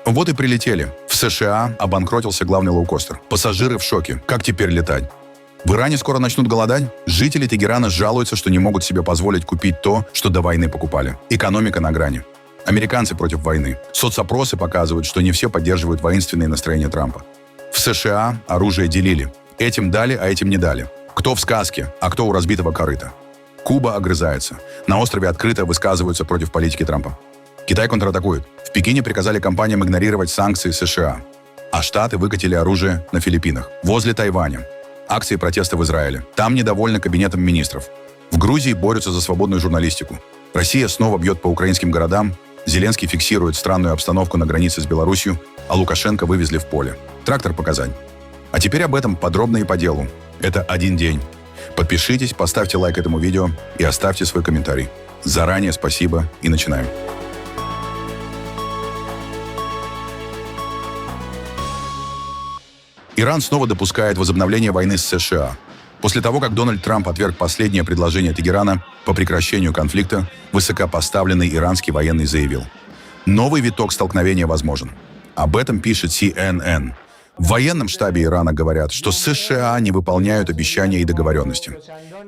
Вот и прилетели. В США обанкротился главный лоукостер. Пассажиры в шоке. Как теперь летать? В Иране скоро начнут голодать? Жители Тегерана жалуются, что не могут себе позволить купить то, что до войны покупали. Экономика на грани. Американцы против войны. Соцопросы показывают, что не все поддерживают воинственные настроения Трампа. В США оружие делили. Этим дали, а этим не дали. Кто в сказке, а кто у разбитого корыта. Куба огрызается. На острове открыто высказываются против политики Трампа. Китай контратакует. В Пекине приказали компаниям игнорировать санкции США. А Штаты выкатили оружие на Филиппинах. Возле Тайваня. Акции протеста в Израиле. Там недовольны кабинетом министров. В Грузии борются за свободную журналистику. Россия снова бьет по украинским городам. Зеленский фиксирует странную обстановку на границе с Беларусью, а Лукашенко вывезли в поле. Трактор показать. А теперь об этом подробно и по делу. Это один день. Подпишитесь, поставьте лайк этому видео и оставьте свой комментарий. Заранее спасибо и начинаем. Иран снова допускает возобновление войны с США. После того, как Дональд Трамп отверг последнее предложение Тегерана по прекращению конфликта, высокопоставленный иранский военный заявил: новый виток столкновения возможен. Об этом пишет CNN. В военном штабе Ирана говорят, что США не выполняют обещания и договоренности,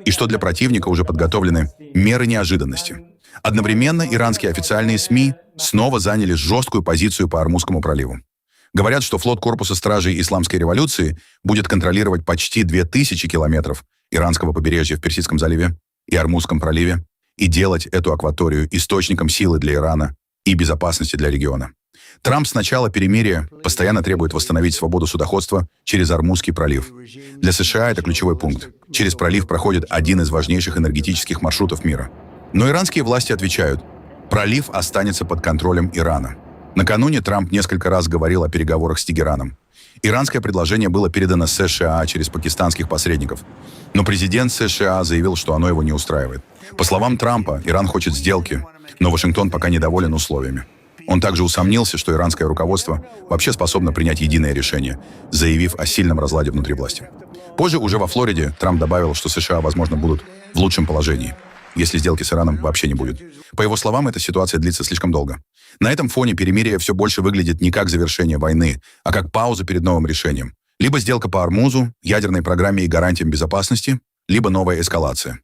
и что для противника уже подготовлены меры неожиданности. Одновременно иранские официальные СМИ снова заняли жесткую позицию по Ормузскому проливу. Говорят, что флот Корпуса стражей Исламской революции будет контролировать почти 2000 километров иранского побережья в Персидском заливе и Ормузском проливе и делать эту акваторию источником силы для Ирана и безопасности для региона. Трамп с начала перемирия постоянно требует восстановить свободу судоходства через Ормузский пролив. Для США это ключевой пункт. Через пролив проходит один из важнейших энергетических маршрутов мира. Но иранские власти отвечают: пролив останется под контролем Ирана. Накануне Трамп несколько раз говорил о переговорах с Тегераном. Иранское предложение было передано США через пакистанских посредников. Но президент США заявил, что оно его не устраивает. По словам Трампа, Иран хочет сделки, но Вашингтон пока недоволен условиями. Он также усомнился, что иранское руководство вообще способно принять единое решение, заявив о сильном разладе внутри власти. Позже, уже во Флориде, Трамп добавил, что США, возможно, будут в лучшем положении, если сделки с Ираном вообще не будет. По его словам, эта ситуация длится слишком долго. На этом фоне перемирие все больше выглядит не как завершение войны, а как пауза перед новым решением. Либо сделка по Ормузу, ядерной программе и гарантиям безопасности, либо новая эскалация.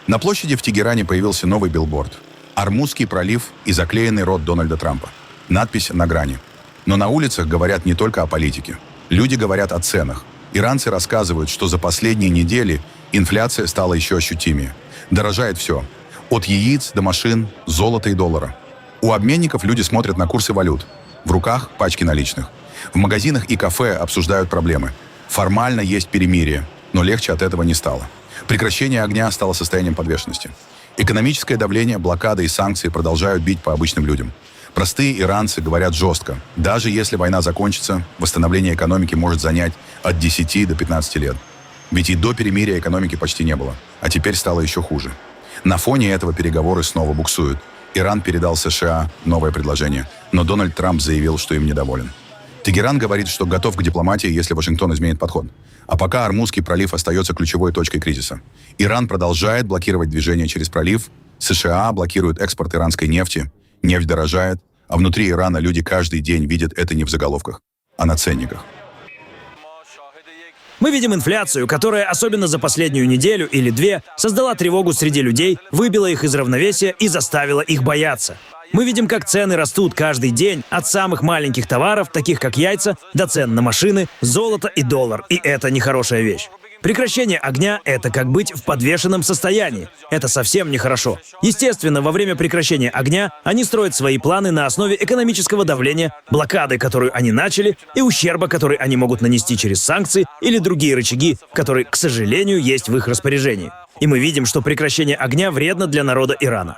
На площади в Тегеране появился новый билборд. Ормузский пролив и заклеенный рот Дональда Трампа. Надпись на грани. Но на улицах говорят не только о политике. Люди говорят о ценах. Иранцы рассказывают, что за последние недели инфляция стала еще ощутимее. Дорожает все. От яиц до машин, золота и доллара. У обменников люди смотрят на курсы валют. В руках пачки наличных. В магазинах и кафе обсуждают проблемы. Формально есть перемирие, но легче от этого не стало. Прекращение огня стало состоянием подвешенности. Экономическое давление, блокада и санкции продолжают бить по обычным людям. Простые иранцы говорят жестко. Даже если война закончится, восстановление экономики может занять от 10 до 15 лет. Ведь и до перемирия экономики почти не было. А теперь стало еще хуже. На фоне этого переговоры снова буксуют. Иран передал США новое предложение, но Дональд Трамп заявил, что им недоволен. Тегеран говорит, что готов к дипломатии, если Вашингтон изменит подход. А пока Ормузский пролив остается ключевой точкой кризиса. Иран продолжает блокировать движение через пролив, США блокируют экспорт иранской нефти, нефть дорожает, а внутри Ирана люди каждый день видят это не в заголовках, а на ценниках. Мы видим инфляцию, которая, особенно за последнюю неделю или две, создала тревогу среди людей, выбила их из равновесия и заставила их бояться. Мы видим, как цены растут каждый день, от самых маленьких товаров, таких как яйца, до цен на машины, золото и доллар, и это нехорошая вещь. Прекращение огня — это как быть в подвешенном состоянии. Это совсем нехорошо. Естественно, во время прекращения огня они строят свои планы на основе экономического давления, блокады, которую они начали, и ущерба, который они могут нанести через санкции или другие рычаги, которые, к сожалению, есть в их распоряжении. И мы видим, что прекращение огня вредно для народа Ирана.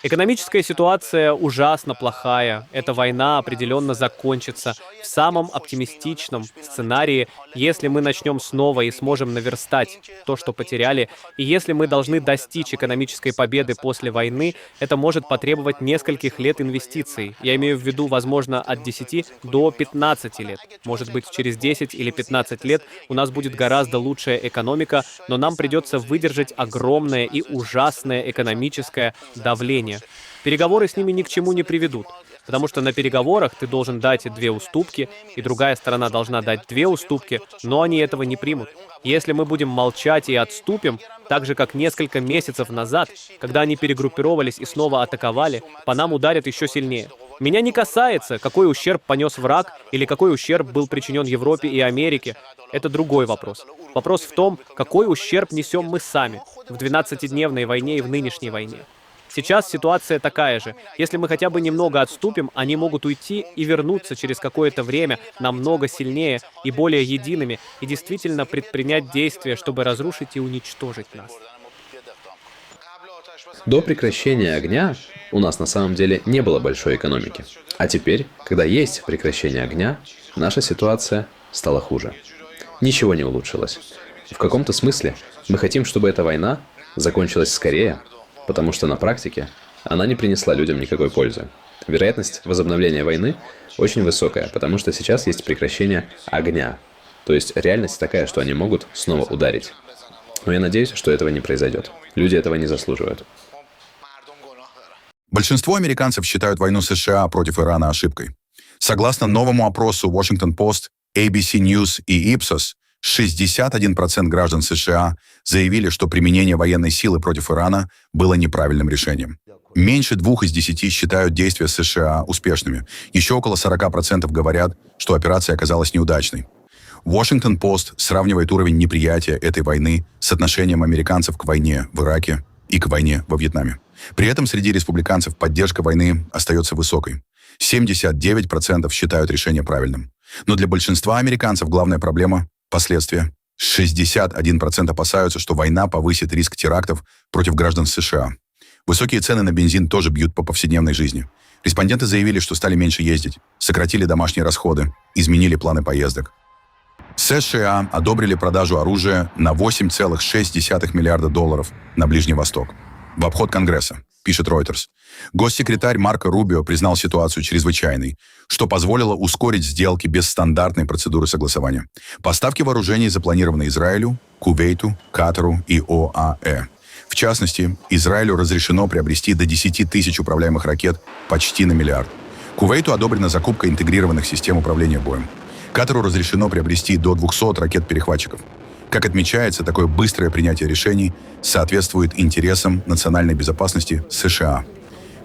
Экономическая ситуация ужасно плохая. Эта война определенно закончится. В самом оптимистичном сценарии, если мы начнем снова и сможем наверстать то, что потеряли, и если мы должны достичь экономической победы после войны, это может потребовать нескольких лет инвестиций. Я имею в виду, возможно, от 10 до 15 лет. Может быть, через 10 или 15 лет у нас будет гораздо лучшая экономика, но нам придется выдержать огромное и ужасное экономическое давление. Переговоры с ними ни к чему не приведут, потому что на переговорах ты должен дать 2 уступки, и другая сторона должна дать 2 уступки, но они этого не примут. Если мы будем молчать и отступим, так же, как несколько месяцев назад, когда они перегруппировались и снова атаковали, по нам ударят еще сильнее. Меня не касается, какой ущерб понес враг или какой ущерб был причинен Европе и Америке. Это другой вопрос. Вопрос в том, какой ущерб несем мы сами в 12-дневной войне и в нынешней войне. Сейчас ситуация такая же. Если мы хотя бы немного отступим, они могут уйти и вернуться через какое-то время намного сильнее и более едиными, и действительно предпринять действия, чтобы разрушить и уничтожить нас. До прекращения огня у нас на самом деле не было большой экономики. А теперь, когда есть прекращение огня, наша ситуация стала хуже. Ничего не улучшилось. В каком-то смысле мы хотим, чтобы эта война закончилась скорее, потому что на практике она не принесла людям никакой пользы. Вероятность возобновления войны очень высокая, потому что сейчас есть прекращение огня. То есть реальность такая, что они могут снова ударить. Но я надеюсь, что этого не произойдет. Люди этого не заслуживают. Большинство американцев считают войну США против Ирана ошибкой. Согласно новому опросу Washington Post, ABC News и Ipsos, 61% граждан США заявили, что применение военной силы против Ирана было неправильным решением. Меньше 2 из 10 считают действия США успешными. Еще около 40% говорят, что операция оказалась неудачной. Washington Post сравнивает уровень неприятия этой войны с отношением американцев к войне в Ираке и к войне во Вьетнаме. При этом среди республиканцев поддержка войны остается высокой. 79% считают решение правильным. Но для большинства американцев главная проблема – последствия. 61% опасаются, что война повысит риск терактов против граждан США. Высокие цены на бензин тоже бьют по повседневной жизни. Респонденты заявили, что стали меньше ездить, сократили домашние расходы, изменили планы поездок. США одобрили продажу оружия на $8,6 миллиарда на Ближний Восток. В обход Конгресса, пишет Reuters. Госсекретарь Марко Рубио признал ситуацию чрезвычайной, что позволило ускорить сделки без стандартной процедуры согласования. Поставки вооружений запланированы Израилю, Кувейту, Катару и ОАЭ. В частности, Израилю разрешено приобрести до 10 тысяч управляемых ракет почти на миллиард. Кувейту одобрена закупка интегрированных систем управления боем. Катару разрешено приобрести до 200 ракет-перехватчиков. Как отмечается, такое быстрое принятие решений соответствует интересам национальной безопасности США.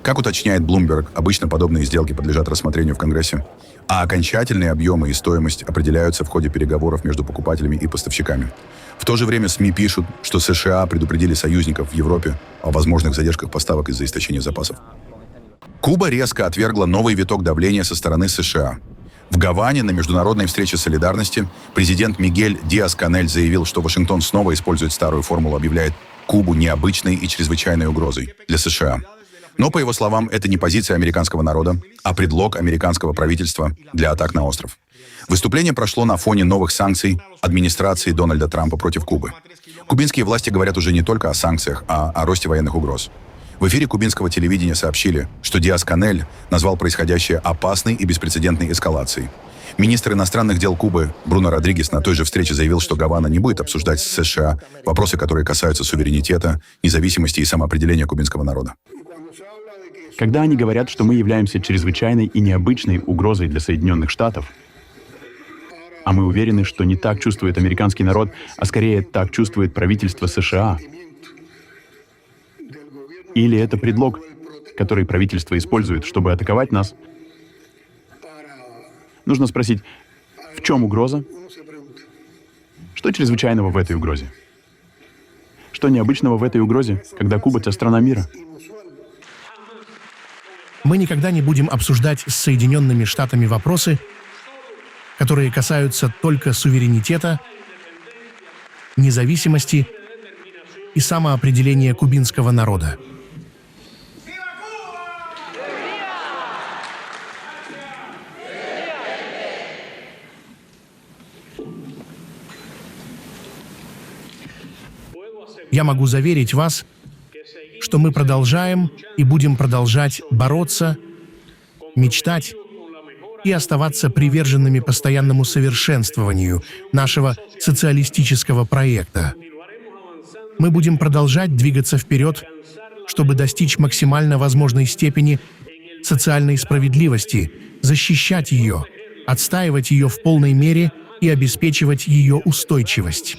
Как уточняет Bloomberg, обычно подобные сделки подлежат рассмотрению в Конгрессе, а окончательные объемы и стоимость определяются в ходе переговоров между покупателями и поставщиками. В то же время СМИ пишут, что США предупредили союзников в Европе о возможных задержках поставок из-за истощения запасов. Куба резко отвергла новый виток давления со стороны США. В Гаване на международной встрече солидарности президент Мигель Диас-Канель заявил, что Вашингтон снова использует старую формулу, объявляет Кубу необычной и чрезвычайной угрозой для США. Но, по его словам, это не позиция американского народа, а предлог американского правительства для атак на остров. Выступление прошло на фоне новых санкций администрации Дональда Трампа против Кубы. Кубинские власти говорят уже не только о санкциях, а о росте военных угроз. В эфире кубинского телевидения сообщили, что Диас-Канель назвал происходящее опасной и беспрецедентной эскалацией. Министр иностранных дел Кубы Бруно Родригес на той же встрече заявил, что Гавана не будет обсуждать с США вопросы, которые касаются суверенитета, независимости и самоопределения кубинского народа. Когда они говорят, что мы являемся чрезвычайной и необычной угрозой для Соединенных Штатов, а мы уверены, что не так чувствует американский народ, а скорее так чувствует правительство США. Или это предлог, который правительство использует, чтобы атаковать нас? Нужно спросить, в чем угроза? Что чрезвычайного в этой угрозе? Что необычного в этой угрозе, когда Куба — это страна мира? Мы никогда не будем обсуждать с Соединенными Штатами вопросы, которые касаются только суверенитета, независимости и самоопределения кубинского народа. Я могу заверить вас, что мы продолжаем и будем продолжать бороться, мечтать и оставаться приверженными постоянному совершенствованию нашего социалистического проекта. Мы будем продолжать двигаться вперед, чтобы достичь максимально возможной степени социальной справедливости, защищать ее, отстаивать ее в полной мере и обеспечивать ее устойчивость.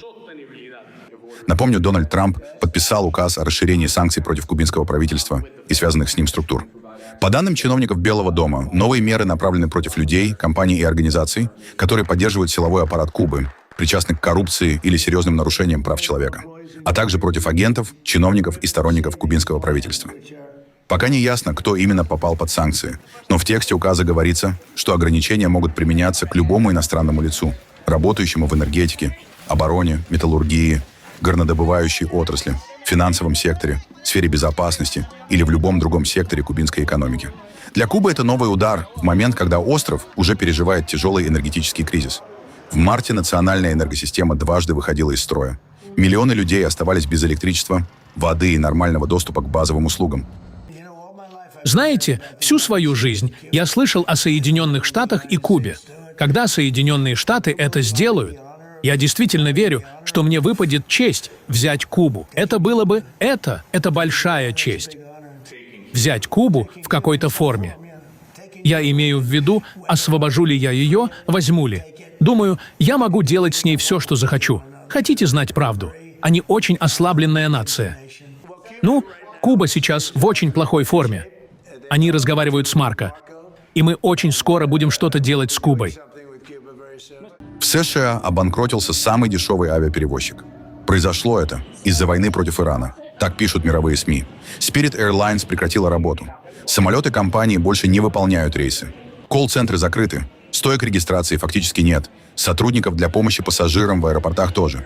Напомню, Дональд Трамп подписал указ о расширении санкций против кубинского правительства и связанных с ним структур. По данным чиновников Белого дома, новые меры направлены против людей, компаний и организаций, которые поддерживают силовой аппарат Кубы, причастных к коррупции или серьезным нарушениям прав человека, а также против агентов, чиновников и сторонников кубинского правительства. Пока не ясно, кто именно попал под санкции, но в тексте указа говорится, что ограничения могут применяться к любому иностранному лицу, работающему в энергетике, обороне, металлургии, горнодобывающей отрасли, финансовом секторе, сфере безопасности или в любом другом секторе кубинской экономики. Для Кубы это новый удар в момент, когда остров уже переживает тяжелый энергетический кризис. В марте национальная энергосистема дважды выходила из строя. Миллионы людей оставались без электричества, воды и нормального доступа к базовым услугам. Знаете, всю свою жизнь я слышал о Соединенных Штатах и Кубе. Когда Соединенные Штаты это сделают, я действительно верю, что мне выпадет честь взять Кубу. Это большая честь. Взять Кубу в какой-то форме. Я имею в виду, освобожу ли я ее, возьму ли. Думаю, я могу делать с ней все, что захочу. Хотите знать правду? Они очень ослабленная нация. Ну, Куба сейчас в очень плохой форме. Они разговаривают с Марко. И мы очень скоро будем что-то делать с Кубой. В США обанкротился самый дешевый авиаперевозчик. Произошло это из-за войны против Ирана. Так пишут мировые СМИ. Spirit Airlines прекратила работу. Самолеты компании больше не выполняют рейсы. Колл-центры закрыты. Стоек регистрации фактически нет. Сотрудников для помощи пассажирам в аэропортах тоже.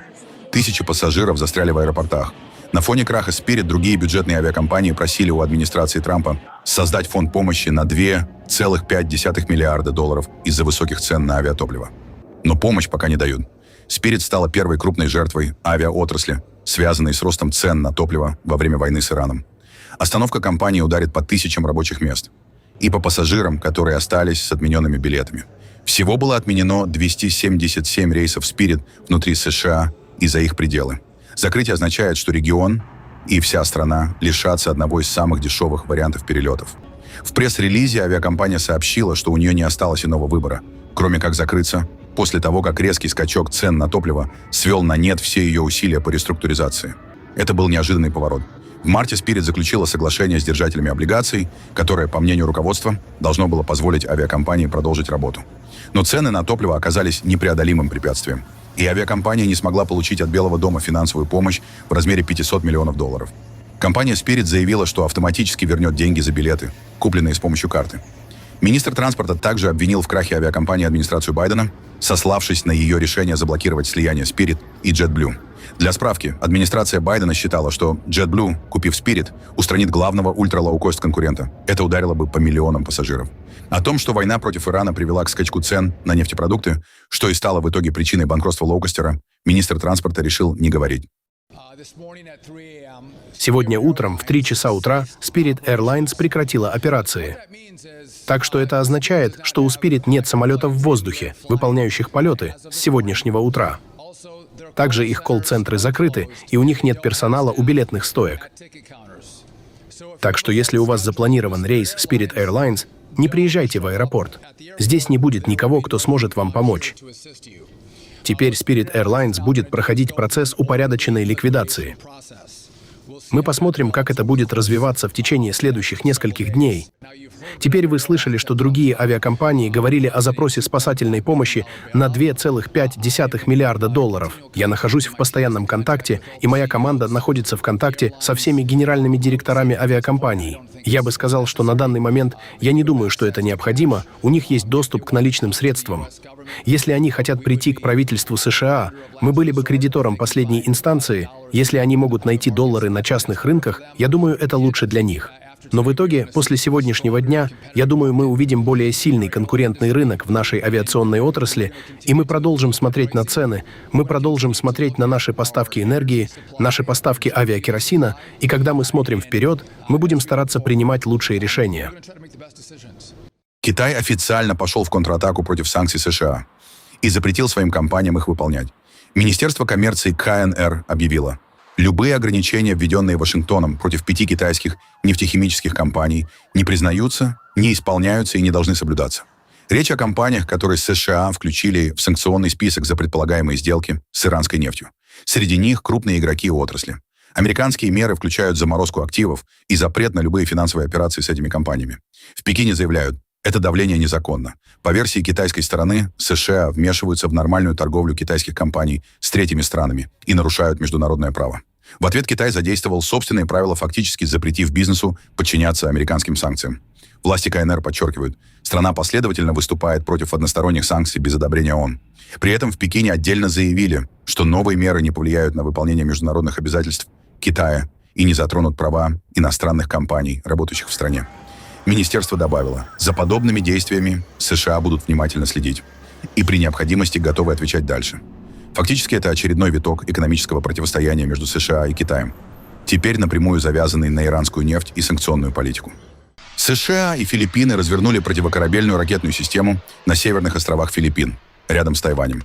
Тысячи пассажиров застряли в аэропортах. На фоне краха Spirit другие бюджетные авиакомпании просили у администрации Трампа создать фонд помощи на $2,5 миллиарда из-за высоких цен на авиатопливо. Но помощь пока не дают. Spirit стала первой крупной жертвой авиаотрасли, связанной с ростом цен на топливо во время войны с Ираном. Остановка компании ударит по тысячам рабочих мест. И по пассажирам, которые остались с отмененными билетами. Всего было отменено 277 рейсов Spirit внутри США и за их пределы. Закрытие означает, что регион и вся страна лишатся одного из самых дешевых вариантов перелетов. В пресс-релизе авиакомпания сообщила, что у нее не осталось иного выбора, кроме как закрыться, после того, как резкий скачок цен на топливо свел на нет все ее усилия по реструктуризации. Это был неожиданный поворот. В марте Spirit заключила соглашение с держателями облигаций, которое, по мнению руководства, должно было позволить авиакомпании продолжить работу. Но цены на топливо оказались непреодолимым препятствием, и авиакомпания не смогла получить от Белого дома финансовую помощь в размере $500 миллионов. Компания Spirit заявила, что автоматически вернет деньги за билеты, купленные с помощью карты. Министр транспорта также обвинил в крахе авиакомпании администрацию Байдена, сославшись на ее решение заблокировать слияние Spirit и JetBlue. Для справки, администрация Байдена считала, что JetBlue, купив Spirit, устранит главного ультра-лоукост конкурента. Это ударило бы по миллионам пассажиров. О том, что война против Ирана привела к скачку цен на нефтепродукты, что и стало в итоге причиной банкротства лоукостера, министр транспорта решил не говорить. Сегодня утром в 3 часа утра Spirit Airlines прекратила операции. Так что это означает, что у Spirit нет самолетов в воздухе, выполняющих полеты с сегодняшнего утра. Также их колл-центры закрыты, и у них нет персонала у билетных стоек. Так что если у вас запланирован рейс Spirit Airlines, не приезжайте в аэропорт. Здесь не будет никого, кто сможет вам помочь. Теперь Spirit Airlines будет проходить процесс упорядоченной ликвидации. Мы посмотрим, как это будет развиваться в течение следующих нескольких дней. Теперь вы слышали, что другие авиакомпании говорили о запросе спасательной помощи на $2,5 миллиарда. Я нахожусь в постоянном контакте, и моя команда находится в контакте со всеми генеральными директорами авиакомпаний. Я бы сказал, что на данный момент я не думаю, что это необходимо, у них есть доступ к наличным средствам. Если они хотят прийти к правительству США, мы были бы кредитором последней инстанции. Если они могут найти доллары на частных рынках, я думаю, это лучше для них. Но в итоге, после сегодняшнего дня, я думаю, мы увидим более сильный конкурентный рынок в нашей авиационной отрасли, и мы продолжим смотреть на цены, мы продолжим смотреть на наши поставки энергии, наши поставки авиакеросина, и когда мы смотрим вперед, мы будем стараться принимать лучшие решения. Китай официально пошел в контратаку против санкций США и запретил своим компаниям их выполнять. Министерство коммерции КНР объявило: Любые ограничения, введенные Вашингтоном против 5 китайских нефтехимических компаний, не признаются, не исполняются и не должны соблюдаться. Речь о компаниях, которые США включили в санкционный список за предполагаемые сделки с иранской нефтью. Среди них крупные игроки отрасли. Американские меры включают заморозку активов и запрет на любые финансовые операции с этими компаниями. В Пекине заявляют, это давление незаконно. По версии китайской стороны, США вмешиваются в нормальную торговлю китайских компаний с третьими странами и нарушают международное право. В ответ Китай задействовал собственные правила, фактически запретив бизнесу подчиняться американским санкциям. Власти КНР подчеркивают, страна последовательно выступает против односторонних санкций без одобрения ООН. При этом в Пекине отдельно заявили, что новые меры не повлияют на выполнение международных обязательств Китая и не затронут права иностранных компаний, работающих в стране. Министерство добавило, за подобными действиями США будут внимательно следить и при необходимости готовы отвечать дальше. Фактически это очередной виток экономического противостояния между США и Китаем, теперь напрямую завязанный на иранскую нефть и санкционную политику. США и Филиппины развернули противокорабельную ракетную систему на северных островах Филиппин, рядом с Тайванем.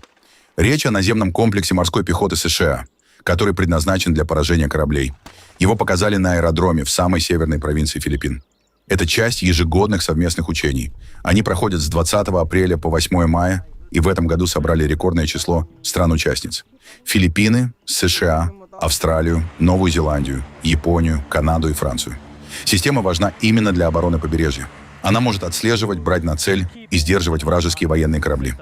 Речь о наземном комплексе морской пехоты США, который предназначен для поражения кораблей. Его показали на аэродроме в самой северной провинции Филиппин. Это часть ежегодных совместных учений. Они проходят с 20 апреля по 8 мая, и в этом году собрали рекордное число стран-участниц. Филиппины, США, Австралию, Новую Зеландию, Японию, Канаду и Францию. Система важна именно для обороны побережья. Она может отслеживать, брать на цель и сдерживать вражеские военные корабли.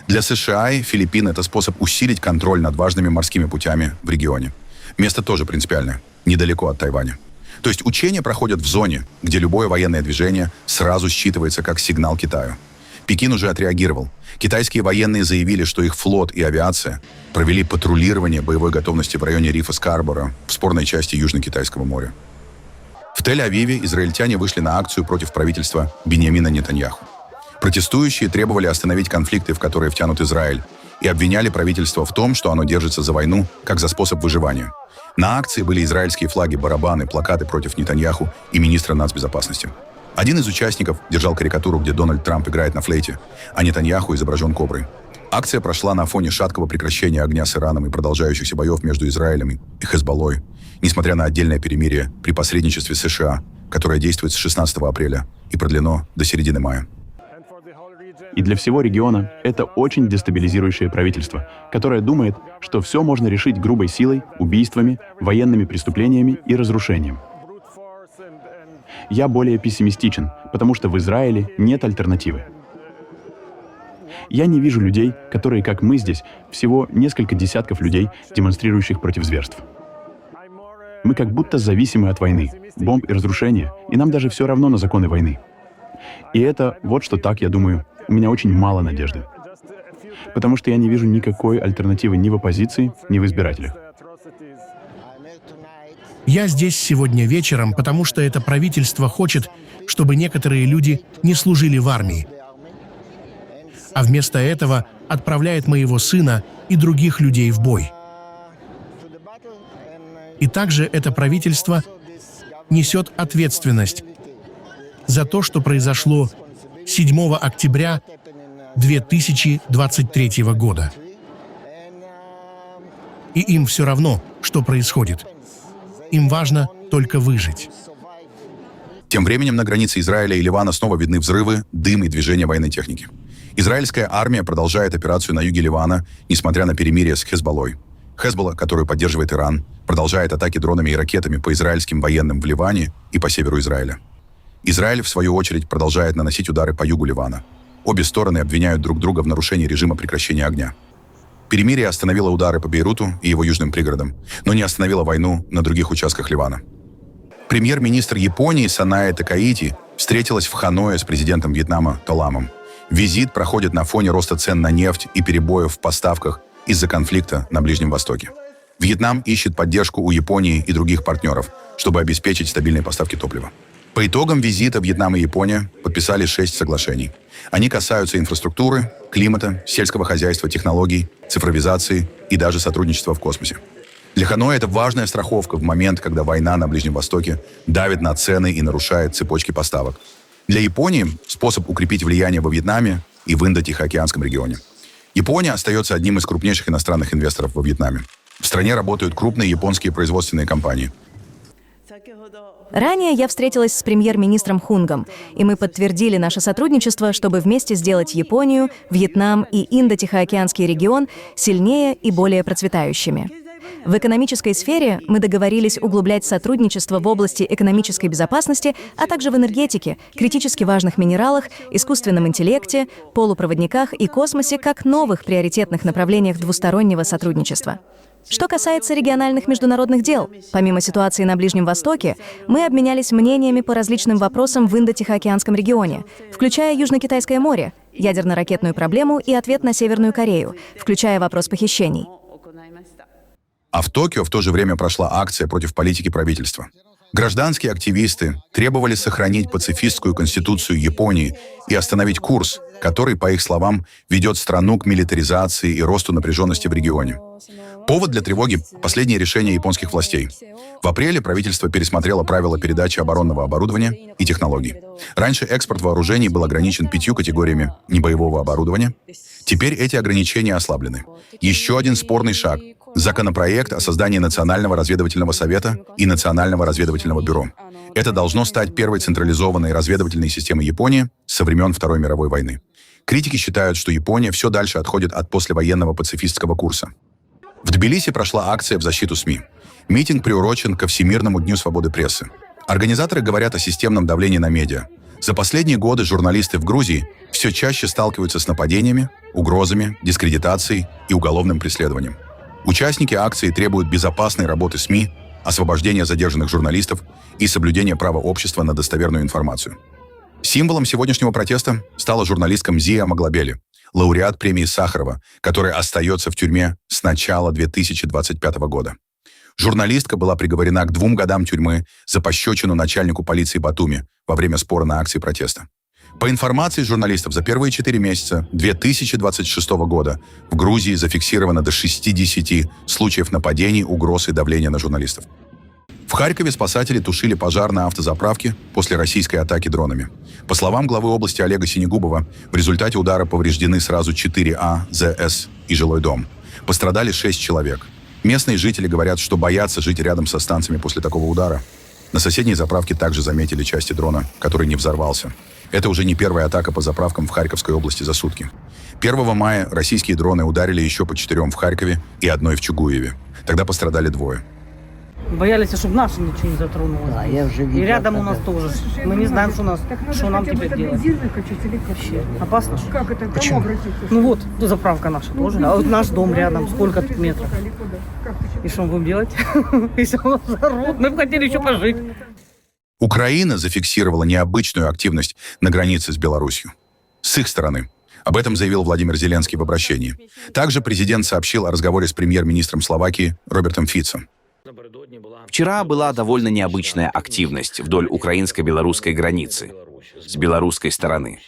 Для США и Филиппин это способ усилить контроль над важными морскими путями в регионе. Место тоже принципиальное, недалеко от Тайваня. То есть учения проходят в зоне, где любое военное движение сразу считывается как сигнал Китаю. Пекин уже отреагировал. Китайские военные заявили, что их флот и авиация провели патрулирование боевой готовности в районе рифа Скарборо в спорной части Южно-Китайского моря. В Тель-Авиве израильтяне вышли на акцию против правительства Биньямина Нетаньяху. Протестующие требовали остановить конфликты, в которые втянут Израиль, и обвиняли правительство в том, что оно держится за войну, как за способ выживания. На акции были израильские флаги, барабаны, плакаты против Нетаньяху и министра нацбезопасности. Один из участников держал карикатуру, где Дональд Трамп играет на флейте, а Нетаньяху изображен коброй. Акция прошла на фоне шаткого прекращения огня с Ираном и продолжающихся боев между Израилем и Хезболлой, несмотря на отдельное перемирие при посредничестве США, которое действует с 16 апреля и продлено до середины мая. И для всего региона это очень дестабилизирующее правительство, которое думает, что все можно решить грубой силой, убийствами, военными преступлениями и разрушением. Я более пессимистичен, потому что в Израиле нет альтернативы. Я не вижу людей, которые, как мы здесь, всего несколько десятков людей, демонстрирующих против зверств. Мы как будто зависимы от войны, бомб и разрушения, и нам даже все равно на законы войны. И это вот что так, я думаю, у меня очень мало надежды. Потому что я не вижу никакой альтернативы ни в оппозиции, ни в избирателях. Я здесь сегодня вечером, потому что это правительство хочет, чтобы некоторые люди не служили в армии, а вместо этого отправляет моего сына и других людей в бой. И также это правительство несет ответственность за то, что произошло 7 октября 2023 года. И им все равно, что происходит. Им важно только выжить. Тем временем на границе Израиля и Ливана снова видны взрывы, дым и движение военной техники. Израильская армия продолжает операцию на юге Ливана, несмотря на перемирие с Хезболлой. Хезболла, которую поддерживает Иран, продолжает атаки дронами и ракетами по израильским военным в Ливане и по северу Израиля. Израиль, в свою очередь, продолжает наносить удары по югу Ливана. Обе стороны обвиняют друг друга в нарушении режима прекращения огня. Перемирие остановило удары по Бейруту и его южным пригородам, но не остановило войну на других участках Ливана. Премьер-министр Японии Санае Такаити встретилась в Ханое с президентом Вьетнама Толамом. Визит проходит на фоне роста цен на нефть и перебоев в поставках из-за конфликта на Ближнем Востоке. Вьетнам ищет поддержку у Японии и других партнеров, чтобы обеспечить стабильные поставки топлива. По итогам визита Вьетнам и Япония подписали 6 соглашений. Они касаются инфраструктуры, климата, сельского хозяйства, технологий, цифровизации и даже сотрудничества в космосе. Для Ханоя это важная страховка в момент, когда война на Ближнем Востоке давит на цены и нарушает цепочки поставок. Для Японии – способ укрепить влияние во Вьетнаме и в Индо-Тихоокеанском регионе. Япония остается одним из крупнейших иностранных инвесторов во Вьетнаме. В В стране работают крупные японские производственные компании. Ранее я встретилась с премьер-министром Хунгом, и мы подтвердили наше сотрудничество, чтобы вместе сделать Японию, Вьетнам и Индо-Тихоокеанский регион сильнее и более процветающими. В экономической сфере мы договорились углублять сотрудничество в области экономической безопасности, а также в энергетике, критически важных минералах, искусственном интеллекте, полупроводниках и космосе как новых приоритетных направлениях двустороннего сотрудничества. Что касается региональных международных дел, помимо ситуации на Ближнем Востоке, мы обменялись мнениями по различным вопросам в Индо-Тихоокеанском регионе, включая Южно-Китайское море, ядерно-ракетную проблему и ответ на Северную Корею, включая вопрос похищений. А в Токио в то же время прошла акция против политики правительства. Гражданские активисты требовали сохранить пацифистскую конституцию Японии и остановить курс, который, по их словам, ведет страну к милитаризации и росту напряженности в регионе. Повод для тревоги – последнее решение японских властей. В апреле правительство пересмотрело правила передачи оборонного оборудования и технологий. Раньше экспорт вооружений был ограничен 5 категориями небоевого оборудования. Теперь эти ограничения ослаблены. Еще один спорный шаг – законопроект о создании Национального разведывательного совета и Национального разведывательного бюро. Это должно стать первой централизованной разведывательной системой Японии со времен Второй мировой войны. Критики считают, что Япония все дальше отходит от послевоенного пацифистского курса. В Тбилиси прошла акция в защиту СМИ. Митинг приурочен ко Всемирному дню свободы прессы. Организаторы говорят о системном давлении на медиа. За последние годы журналисты в Грузии все чаще сталкиваются с нападениями, угрозами, дискредитацией и уголовным преследованием. Участники акции требуют безопасной работы СМИ, освобождения задержанных журналистов и соблюдения права общества на достоверную информацию. Символом сегодняшнего протеста стала журналистка Мзия Маглабели, лауреат премии Сахарова, которая остается в тюрьме с начала 2025 года. Журналистка была приговорена к 2 годам тюрьмы за пощечину начальнику полиции Батуми во время спора на акции протеста. По информации журналистов, за первые 4 месяца 2026 года в Грузии зафиксировано до 60 случаев нападений, угроз и давления на журналистов. В Харькове спасатели тушили пожар на автозаправке после российской атаки дронами. По словам главы области Олега Синегубова, в результате удара повреждены сразу 4 АЗС и жилой дом. Пострадали 6 человек. Местные жители говорят, что боятся жить рядом со станциями после такого удара. На соседней заправке также заметили части дрона, который не взорвался. Это уже не первая атака по заправкам в Харьковской области за сутки. 1 мая российские дроны ударили еще по 4 в Харькове и 1 в Чугуеве. Тогда пострадали 2. Боялись, чтобы наши ничего не затронуло. Да, я уже видел, и рядом у нас тоже. Мы не знаем, что нам теперь делать. Вообще опасно. Как это? Почему? Ну вот, заправка наша тоже. А вот наш дом рядом. Сколько тут метров? И что мы будем делать? Если у нас взорвут, мы бы хотели еще пожить. Украина зафиксировала необычную активность на границе с Беларусью. С их стороны. Об этом заявил Владимир Зеленский в обращении. Также президент сообщил о разговоре с премьер-министром Словакии Робертом Фицо. Вчера была довольно необычная активность вдоль украинско-белорусской границы, с белорусской стороны.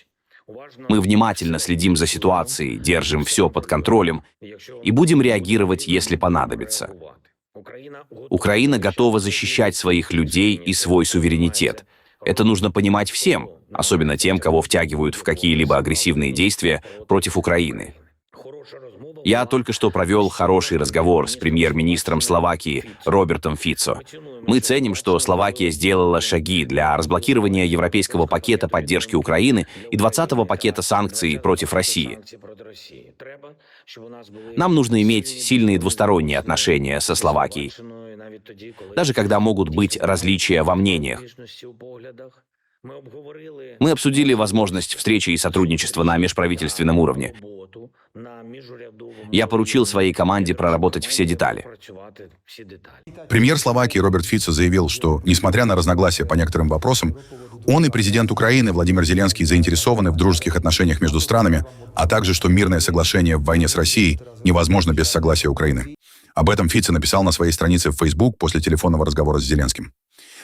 Мы внимательно следим за ситуацией, держим все под контролем и будем реагировать, если понадобится. Украина готова защищать своих людей и свой суверенитет. Это нужно понимать всем, особенно тем, кого втягивают в какие-либо агрессивные действия против Украины. Я только что провел хороший разговор с премьер-министром Словакии Робертом Фицо. Мы ценим, что Словакия сделала шаги для разблокирования европейского пакета поддержки Украины и 20-го пакета санкций против России. Нам нужно иметь сильные двусторонние отношения со Словакией, даже когда могут быть различия во мнениях. Мы обсудили возможность встречи и сотрудничества на межправительственном уровне. Я поручил своей команде проработать все детали. Премьер Словакии Роберт Фицо заявил, что, несмотря на разногласия по некоторым вопросам, он и президент Украины Владимир Зеленский заинтересованы в дружеских отношениях между странами, а также, что мирное соглашение в войне с Россией невозможно без согласия Украины. Об этом Фицо написал на своей странице в Facebook после телефонного разговора с Зеленским.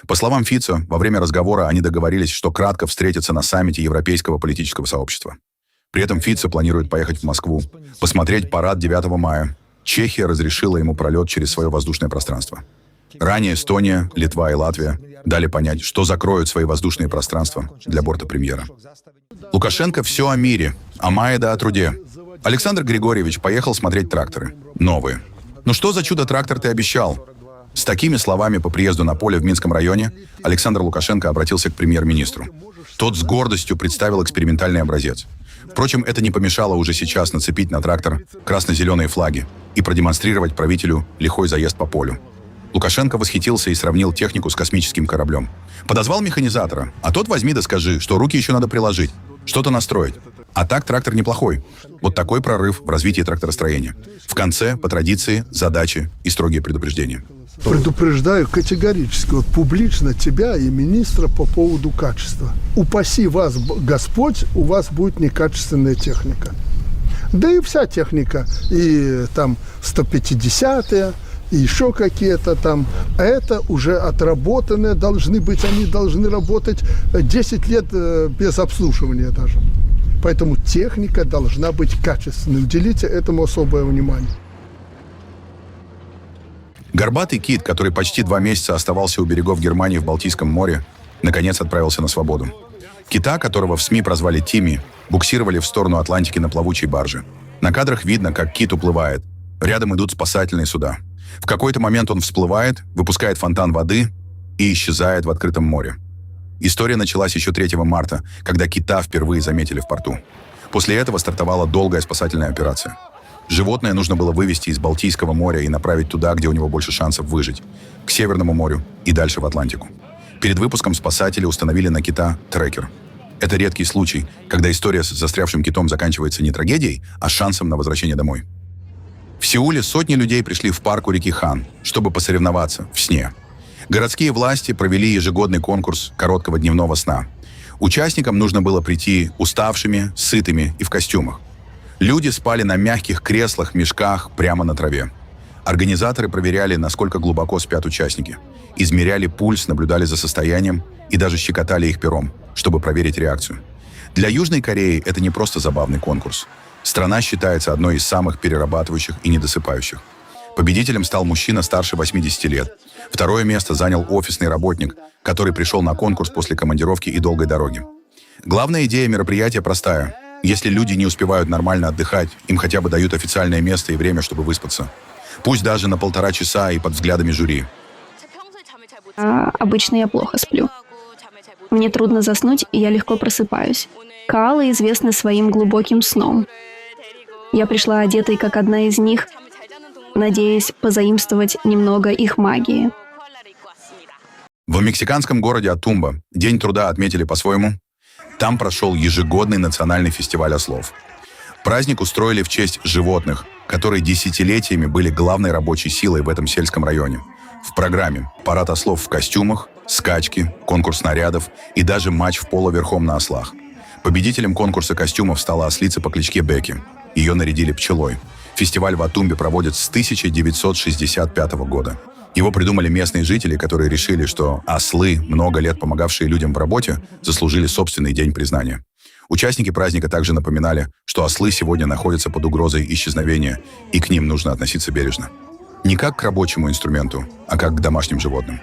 По словам Фицо, во время разговора они договорились, что кратко встретятся на саммите Европейского политического сообщества. При этом Фицо планирует поехать в Москву, посмотреть парад 9 мая. Чехия разрешила ему пролет через свое воздушное пространство. Ранее Эстония, Литва и Латвия дали понять, что закроют свои воздушные пространства для борта премьера. Лукашенко все о мире, о мае да о труде. Александр Григорьевич поехал смотреть тракторы. Новые. «Ну что за чудо-трактор ты обещал?» С такими словами по приезду на поле в Минском районе Александр Лукашенко обратился к премьер-министру. Тот с гордостью представил экспериментальный образец. Впрочем, это не помешало уже сейчас нацепить на трактор красно-зеленые флаги и продемонстрировать правителю лихой заезд по полю. Лукашенко восхитился и сравнил технику с космическим кораблем. Подозвал механизатора, а тот возьми да скажи, что руки еще надо приложить, что-то настроить. А так трактор неплохой. Вот такой прорыв в развитии тракторостроения. В конце, по традиции, задачи и строгие предупреждения. Предупреждаю категорически, вот публично тебя и министра по поводу качества. Упаси вас, Господь, у вас будет некачественная техника. Да и вся техника, и там 150-е, и еще какие-то там. Это уже отработанные должны быть, они должны работать 10 лет без обслуживания даже. Поэтому техника должна быть качественной. Уделите этому особое внимание. Горбатый кит, который почти 2 месяца оставался у берегов Германии в Балтийском море, наконец отправился на свободу. Кита, которого в СМИ прозвали Тимми, буксировали в сторону Атлантики на плавучей барже. На кадрах видно, как кит уплывает. Рядом идут спасательные суда. В какой-то момент он всплывает, выпускает фонтан воды и исчезает в открытом море. История началась еще 3 марта, когда кита впервые заметили в порту. После этого стартовала долгая спасательная операция. Животное нужно было вывести из Балтийского моря и направить туда, где у него больше шансов выжить, к Северному морю и дальше в Атлантику. Перед выпуском спасатели установили на кита трекер. Это редкий случай, когда история с застрявшим китом заканчивается не трагедией, а шансом на возвращение домой. В Сеуле сотни людей пришли в парк у реки Хан, чтобы посоревноваться в сне. Городские власти провели ежегодный конкурс короткого дневного сна. Участникам нужно было прийти уставшими, сытыми и в костюмах. Люди спали на мягких креслах, мешках, прямо на траве. Организаторы проверяли, насколько глубоко спят участники. Измеряли пульс, наблюдали за состоянием и даже щекотали их пером, чтобы проверить реакцию. Для Южной Кореи это не просто забавный конкурс. Страна считается одной из самых перерабатывающих и недосыпающих. Победителем стал мужчина старше 80 лет. Второе место занял офисный работник, который пришел на конкурс после командировки и долгой дороги. Главная идея мероприятия простая. Если люди не успевают нормально отдыхать, им хотя бы дают официальное место и время, чтобы выспаться. Пусть даже на 1,5 часа и под взглядами жюри. Обычно я плохо сплю. Мне трудно заснуть, и я легко просыпаюсь. Коалы известны своим глубоким сном. Я пришла одетой, как одна из них, надеясь позаимствовать немного их магии. В мексиканском городе Атумба День труда отметили по-своему. Там прошел ежегодный национальный фестиваль ослов. Праздник устроили в честь животных, которые десятилетиями были главной рабочей силой в этом сельском районе. В программе парад ослов в костюмах, скачки, конкурс нарядов и даже матч в поло верхом на ослах. Победителем конкурса костюмов стала ослица по кличке Бекки. Ее нарядили пчелой. Фестиваль в Атумбе проводят с 1965 года. Его придумали местные жители, которые решили, что ослы, много лет помогавшие людям в работе, заслужили собственный день признания. Участники праздника также напоминали, что ослы сегодня находятся под угрозой исчезновения, и к ним нужно относиться бережно. Не как к рабочему инструменту, а как к домашним животным.